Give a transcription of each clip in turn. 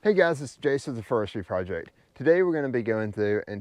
Hey guys, it's Jason with the Forestry Project. Today we're going to be going through and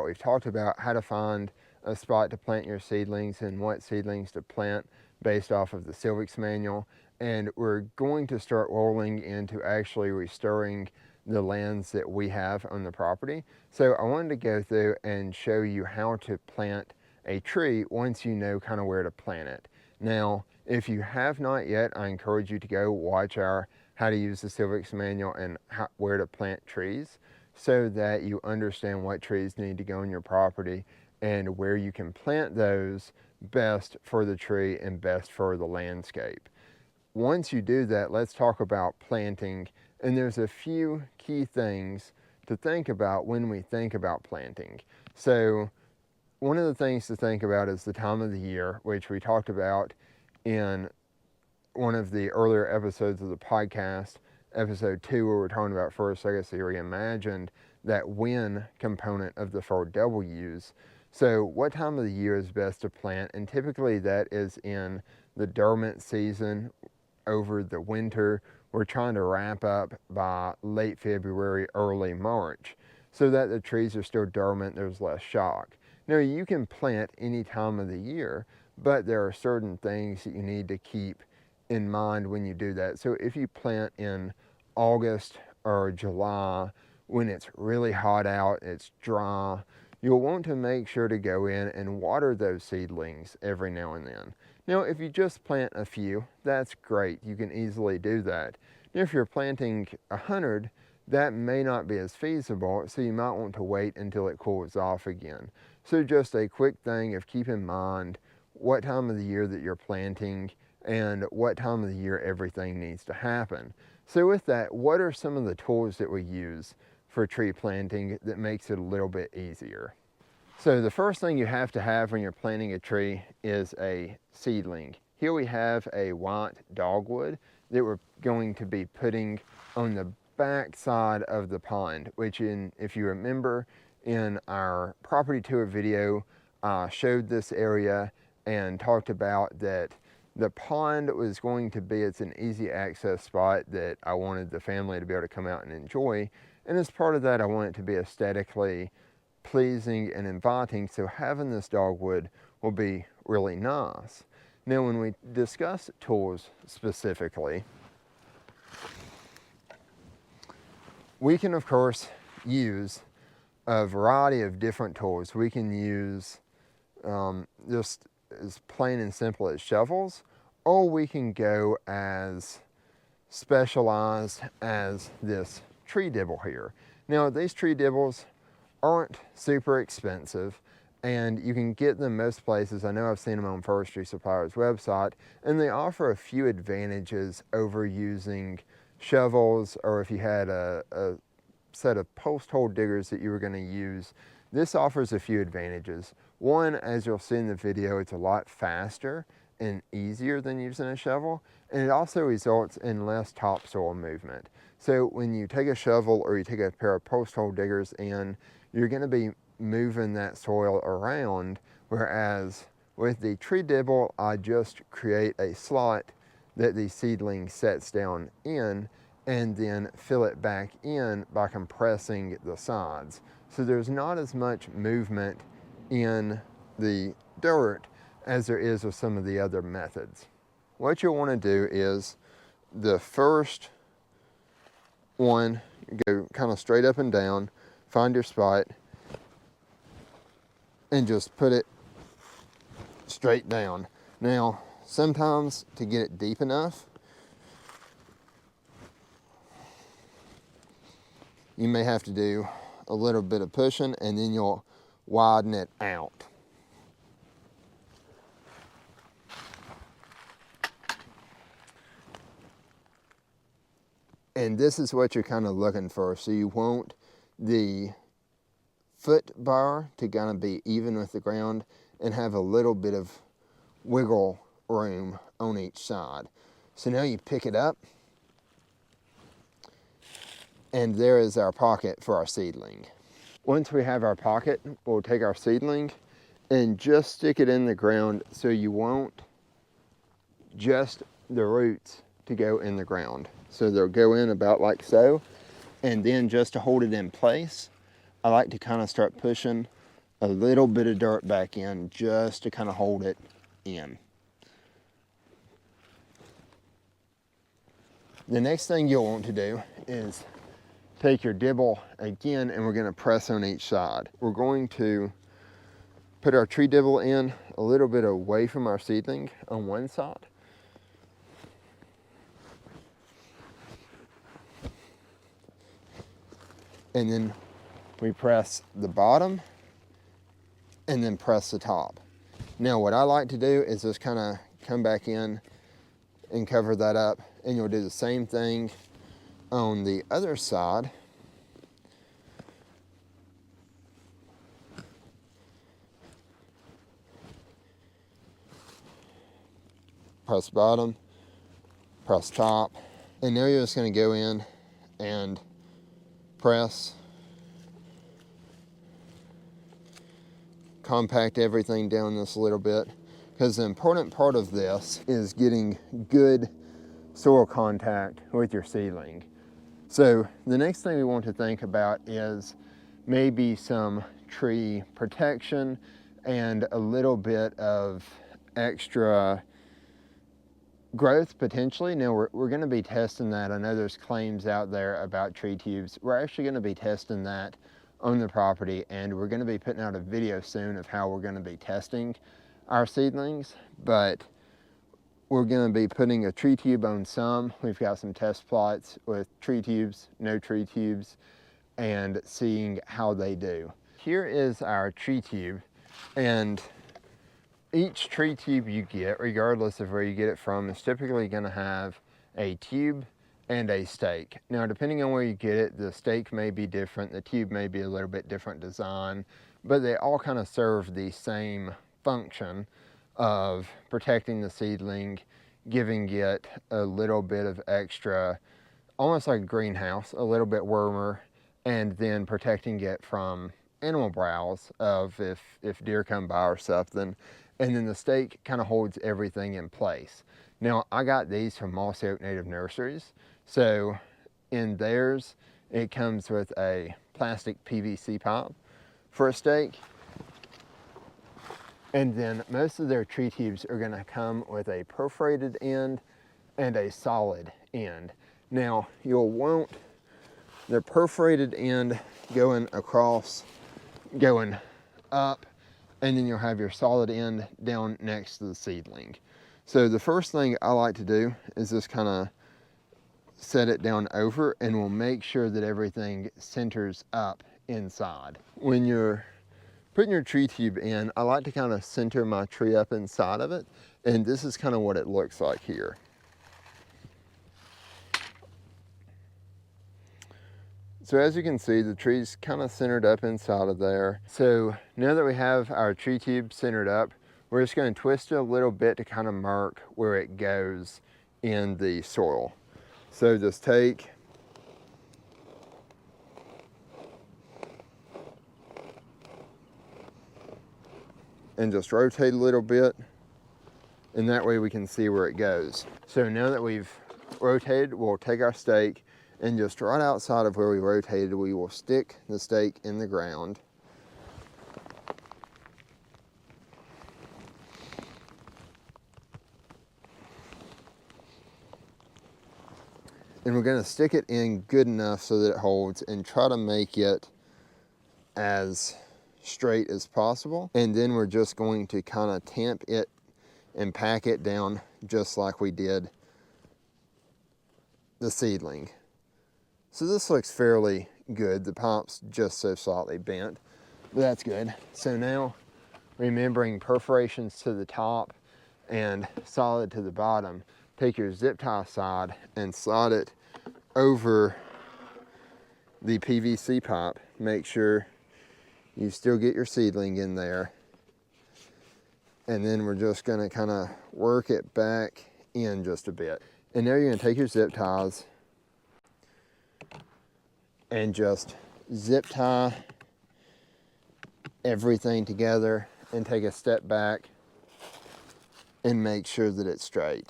we've talked about how to find a spot to plant your seedlings and what seedlings to plant based off of the Silvix manual. And we're going to start rolling into actually restoring the lands that we have on the property. So I wanted to go through and show you how to plant a tree once you know kind of where to plant it. Now, if you have not yet, I encourage you to go watch our how to use the Silvix manual and where to plant trees so that you understand what trees need to go on your property and where you can plant those best for the tree and best for the landscape. Once you do that, let's talk about planting, and there's a few key things to think about when we think about planting. So one of the things to think about is the time of the year, which we talked about in one of the earlier episodes of the podcast, episode 2, where we're talking about first legacy reimagined, that when component of the 4Ws. So what time of the year is best to plant? And typically that is in the dormant season over the winter. We're trying to wrap up by late February, early March, so that the trees are still dormant, there's less shock. Now you can plant any time of the year, but there are certain things that you need to keep in mind when you do that. So if you plant in August or July when it's really hot out, it's dry, you'll want to make sure to go in and water those seedlings every now and then. Now if you just plant a few, that's great, you can easily do that. Now, if you're planting 100, that may not be as feasible, so you might want to wait until it cools off again. So just a quick thing of keep in mind what time of the year that you're planting and what time of the year everything needs to happen. So with that, what are some of the tools that we use for tree planting that makes it a little bit easier? So the first thing you have to have when you're planting a tree is a seedling. Here we have a white dogwood that we're going to be putting on the back side of the pond, which if you remember in our property tour video, I showed this area and talked about that the pond was going to be, it's an easy access spot that I wanted the family to be able to come out and enjoy. And as part of that, I want it to be aesthetically pleasing and inviting. So having this dogwood will be really nice. Now, when we discuss tools specifically, we can of course use a variety of different tools. We can use just as plain and simple as shovels, or we can go as specialized as this tree dibble here. Now these tree dibbles aren't super expensive and you can get them most places. I know I've seen them on Forestry Supplier's website, and they offer a few advantages over using shovels, or if you had a set of post hole diggers that you were going to use. This offers a few advantages. One, as you'll see in the video, it's a lot faster and easier than using a shovel, and it also results in less topsoil movement. So when you take a shovel or you take a pair of post hole diggers in, you're going to be moving that soil around, whereas with the tree dibble, I just create a slot that the seedling sets down in and then fill it back in by compressing the sides. So there's not as much movement in the dirt as there is with some of the other methods. What you'll want to do is the first one, go kind of straight up and down, find your spot, and just put it straight down. Now, sometimes to get it deep enough, you may have to do a little bit of pushing, and then you'll widen it out. And this is what you're kind of looking for. So you want the foot bar to kind of be even with the ground and have a little bit of wiggle room on each side. So now you pick it up, and there is our pocket for our seedling. Once we have our pocket, we'll take our seedling and just stick it in the ground so you want just the roots to go in the ground. So they'll go in about like so, And then just to hold it in place, I like to kind of start pushing a little bit of dirt back in just to kind of hold it in. The next thing you'll want to do is take your dibble again, and we're going to press on each side. We're going to put our tree dibble in a little bit away from our seedling on one side. And then we press the bottom and then press the top. Now what I like to do is just kind of come back in and cover that up, and you'll do the same thing on the other side. Press bottom, press top, and now you're just going to go in and press, compact everything down this a little bit, because the important part of this is getting good soil contact with your seedling. So the next thing we want to think about is maybe some tree protection and a little bit of extra growth potentially. Now we're going to be testing that. I know there's claims out there about tree tubes. We're actually going to be testing that on the property, and we're going to be putting out a video soon of how we're going to be testing our seedlings. But we're going to be putting a tree tube on some. We've got some test plots with tree tubes, no tree tubes, and seeing how they do. Here is our tree tube, and each tree tube you get, regardless of where you get it from, is typically going to have a tube and a stake. Now, depending on where you get it, the stake may be different, the tube may be a little bit different design, but they all kind of serve the same function of protecting the seedling, giving it a little bit of extra, almost like a greenhouse, a little bit warmer, and then protecting it from animal browse of if deer come by or something. And then the stake kind of holds everything in place. Now, I got these from Mossy Oak Native Nurseries. So in theirs, it comes with a plastic PVC pipe for a stake. And then most of their tree tubes are going to come with a perforated end and a solid end. Now, you'll want the perforated end going across, going up, and then you'll have your solid end down next to the seedling. So the first thing I like to do is just kind of set it down over, and we'll make sure that everything centers up inside. When you're putting your tree tube in, I like to kind of center my tree up inside of it, and this is kind of what it looks like here. So as you can see, the tree's kind of centered up inside of there. So now that we have our tree tube centered up, we're just going to twist it a little bit to kind of mark where it goes in the soil. So just take and just rotate a little bit, and that way we can see where it goes. So now that we've rotated, we'll take our stake, and just right outside of where we rotated, we will stick the stake in the ground. And we're going to stick it in good enough so that it holds, and try to make it as straight as possible. And then we're just going to kind of tamp it and pack it down just like we did the seedling. So this looks fairly good. The pipe's just so slightly bent, but that's good. So now, remembering perforations to the top and solid to the bottom, take your zip tie side and slide it over the PVC pipe. Make sure you still get your seedling in there. And then we're just gonna kind of work it back in just a bit. And now you're gonna take your zip ties and just zip tie everything together and take a step back and make sure that it's straight.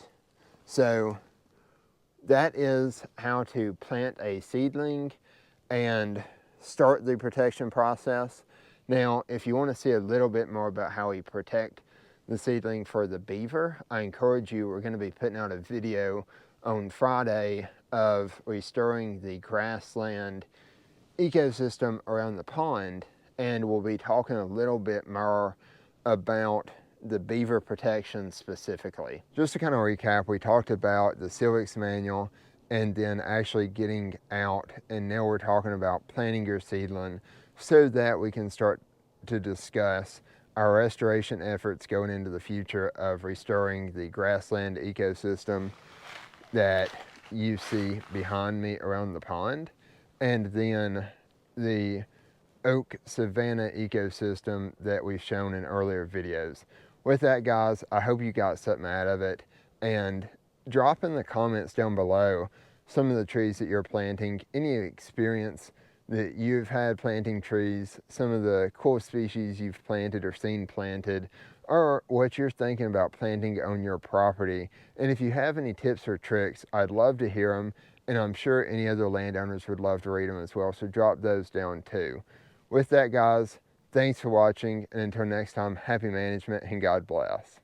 So that is how to plant a seedling and start the protection process. Now, if you want to see a little bit more about how we protect the seedling for the beaver, I encourage you, we're going to be putting out a video on Friday of restoring the grassland ecosystem around the pond, and we'll be talking a little bit more about the beaver protection specifically. Just to kind of recap, we talked about the Silvix manual and then actually getting out, and now we're talking about planting your seedling so that we can start to discuss our restoration efforts going into the future of restoring the grassland ecosystem that you see behind me around the pond, and then the oak savanna ecosystem that we've shown in earlier videos. With that, guys, I hope you got something out of it, and drop in the comments down below some of the trees that you're planting, any experience that you've had planting trees, some of the cool species you've planted or seen planted, or what you're thinking about planting on your property. And if you have any tips or tricks, I'd love to hear them, and I'm sure any other landowners would love to read them as well, so drop those down too. With that, guys, thanks for watching, and until next time, happy management and God bless.